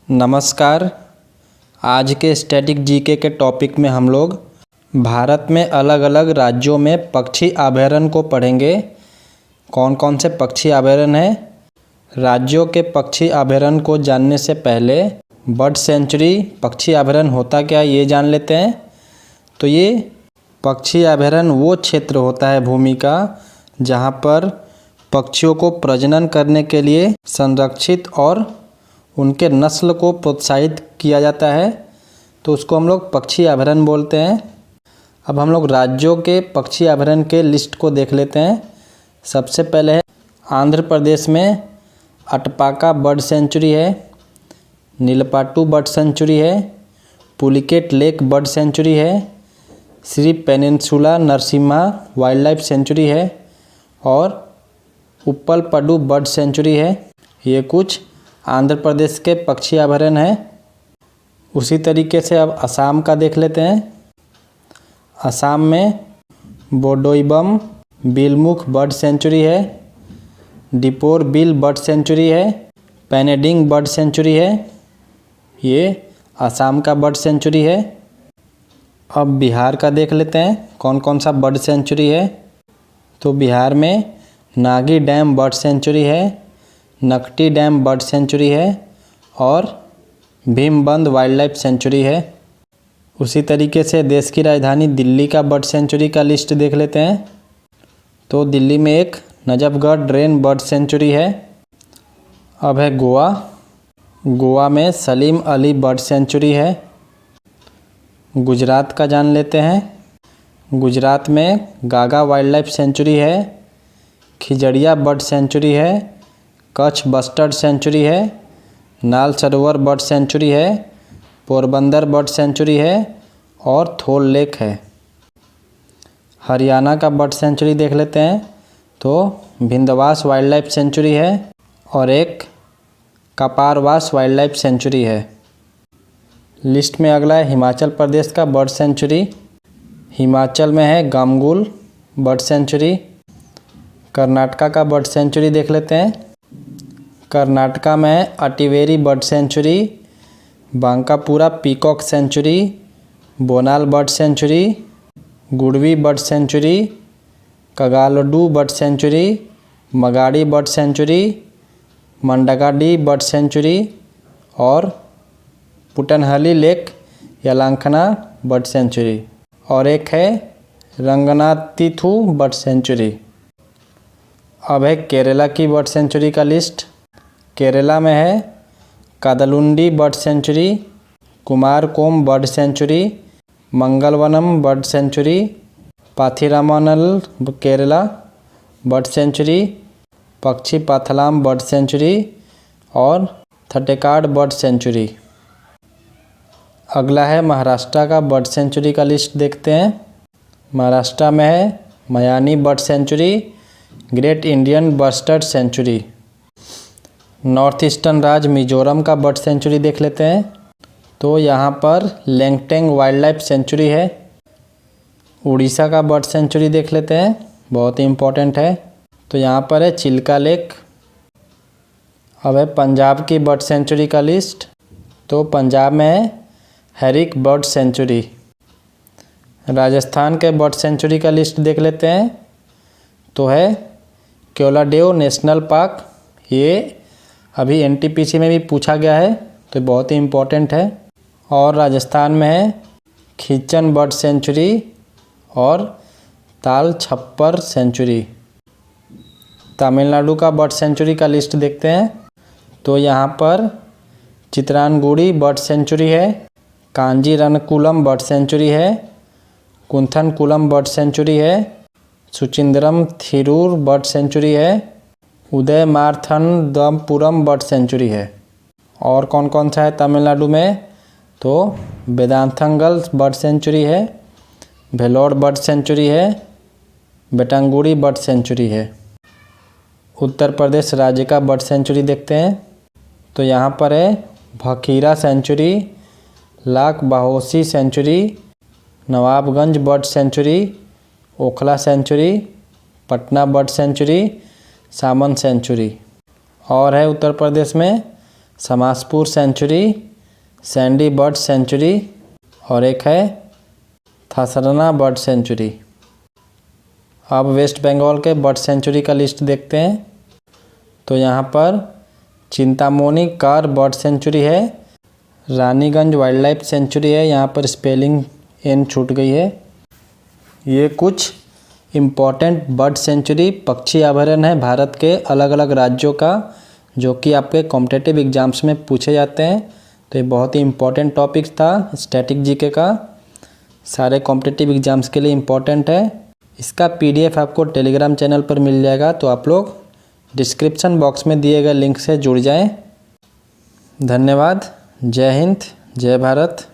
नमस्कार। आज के स्टैटिक जीके के टॉपिक में हम लोग भारत में अलग अलग राज्यों में पक्षी अभयारण्य को पढ़ेंगे। कौन कौन से पक्षी अभयारण्य हैं। राज्यों के पक्षी अभयारण्य को जानने से पहले बर्ड सेंचुरी पक्षी अभयारण्य होता क्या ये जान लेते हैं। तो ये पक्षी अभयारण्य वो क्षेत्र होता है भूमि का जहाँ पर पक्षियों को प्रजनन करने के लिए संरक्षित और उनके नस्ल को प्रोत्साहित किया जाता है, तो उसको हम लोग पक्षी अभयारण्य बोलते हैं। अब हम लोग राज्यों के पक्षी अभयारण्य के लिस्ट को देख लेते हैं। सबसे पहले है आंध्र प्रदेश में अटपाका बर्ड सेंचुरी है, नीलपाटू बर्ड सेंचुरी है, पुलिकेट लेक बर्ड सेंचुरी है, Shri peninsula Narasimha wild life sanctuary है और उप्पलपडु बर्ड सेंचुरी है। ये कुछ आंध्र प्रदेश के पक्षी अभयारण्य हैं। उसी तरीके से अब असम का देख लेते हैं। असम में बोडोईबम बिलमुख बर्ड सेंचुरी है, डिपोर बिल बर्ड सेंचुरी है, पेनेडिंग बर्ड सेंचुरी है। ये असम का बर्ड सेंचुरी है। अब बिहार का देख लेते हैं कौन कौन सा बर्ड सेंचुरी है। तो बिहार में नागी डैम बर्ड सेंचुरी है, नकटी डैम बर्ड सेंचुरी है और भीमबंद वाइल्ड लाइफ सेंचुरी है। उसी तरीके से देश की राजधानी दिल्ली का बर्ड सेंचुरी का लिस्ट देख लेते हैं। तो दिल्ली में एक नजफगढ़ रेन बर्ड सेंचुरी है। अब है गोवा। गोवा में सलीम अली बर्ड सेंचुरी है। गुजरात का जान लेते हैं। गुजरात में गागा वाइल्ड लाइफ सेंचुरी है, खिजड़िया बर्ड सेंचुरी है, कच्छ बस्टर्ड सेंचुरी है, नाल सरोवर बर्ड सेंचुरी है, पोरबंदर बर्ड सेंचुरी है और थोल लेक है। हरियाणा का बर्ड सेंचुरी देख लेते हैं। तो भिंदवास वाइल्ड लाइफ सेंचुरी है और एक कपारवास वाइल्ड लाइफ सेंचुरी है। लिस्ट में अगला है हिमाचल प्रदेश का बर्ड सेंचुरी। हिमाचल में है गामगुल बर्ड सेंचुरी। कर्नाटका का बर्ड सेंचुरी देख लेते हैं। कर्नाटका में है Attiveri bird sanctuary, Bankapura peacock sanctuary, Bonal bird sanctuary, Gudavi bird sanctuary, Kaggaladu bird sanctuary, Magadi bird sanctuary, Mandagadde bird sanctuary और Puttenahalli lake Yalankana bird sanctuary और एक है रंगनातिथु बर्ड सेंचुरी। अब है केरला की बर्ड सेंचुरी का लिस्ट। केरला में है Kadalundi bird sanctuary, Kumarakom bird sanctuary, Mangalavanam bird sanctuary, Pathiramanal Kerala bird sanctuary, Pakshi Pathalam bird sanctuary और थटेकाड बर्ड सेंचुरी। अगला है महाराष्ट्र का बर्ड सेंचुरी का लिस्ट देखते हैं। महाराष्ट्र में है Mayani bird sanctuary, great Indian bustard sanctuary. North eastern राज्य मिजोरम का बर्ड सेंचुरी देख लेते हैं। तो यहाँ पर लैंगटेंग वाइल्ड लाइफ सेंचुरी है। उड़ीसा का बर्ड सेंचुरी देख लेते हैं, बहुत ही इम्पोर्टेंट है। तो यहाँ पर है चिल्का लेक। अब है पंजाब की बर्ड सेंचुरी का लिस्ट। तो पंजाब में है हेरिक बर्ड सेंचुरी। राजस्थान के बर्ड सेंचुरी का लिस्ट देख लेते हैं। तो है केवलादेव नेशनल पार्क। ये अभी एनटीपीसी में भी पूछा गया है, तो बहुत ही इम्पोर्टेंट है। और राजस्थान में है खीचन बर्ड सेंचुरी और ताल छप्पर सेंचुरी। तमिलनाडु का बर्ड सेंचुरी का लिस्ट देखते हैं। तो यहाँ पर चित्रानगुड़ी बर्ड सेंचुरी है, कांजीरनकुलम बर्ड सेंचुरी है, कुंथनकुलम बर्ड सेंचुरी है, सुचिंद्रम थिरूर बर्ड सेंचुरी है, उदयमार्थनदपुरम बर्ड सेंचुरी है। और कौन कौन सा है तमिलनाडु में। तो वेदांथंगल बर्ड सेंचुरी है, भेलोर बर्ड सेंचुरी है, बेटंगुड़ी बर्ड सेंचुरी है। उत्तर प्रदेश राज्य का बर्ड सेंचुरी देखते हैं। तो यहाँ पर है Bhakhira sanctuary, Lakh Bahosi sanctuary, Nawabganj bird sanctuary, Okhla sanctuary, Patna bird sanctuary, Saman sanctuary. और है उत्तर प्रदेश में Samaspur sanctuary, Sandi bird sanctuary और एक है थासराना बर्ड सेंचुरी। अब वेस्ट बंगाल के बर्ड सेंचुरी का लिस्ट देखते हैं। तो यहाँ पर चिंतामोनी कार बर्ड सेंचुरी है, रानीगंज वाइल्ड लाइफ सेंचुरी है, यहाँ पर स्पेलिंग एन छूट गई है। ये कुछ इम्पॉर्टेंट बर्ड सेंचुरी पक्षी अभयारण्य है भारत के अलग अलग राज्यों का, जो कि आपके कॉम्पिटिटिव एग्जाम्स में पूछे जाते हैं। तो ये बहुत ही इम्पॉर्टेंट टॉपिक था स्टैटिक जीके का, सारे कॉम्पिटिटिव एग्जाम्स के लिए इम्पॉर्टेंट है। इसका पीडीएफ आपको टेलीग्राम चैनल पर मिल जाएगा, तो आप लोग डिस्क्रिप्शन बॉक्स में दिए गए लिंक से जुड़ जाएं। धन्यवाद। जय हिंद, जय भारत।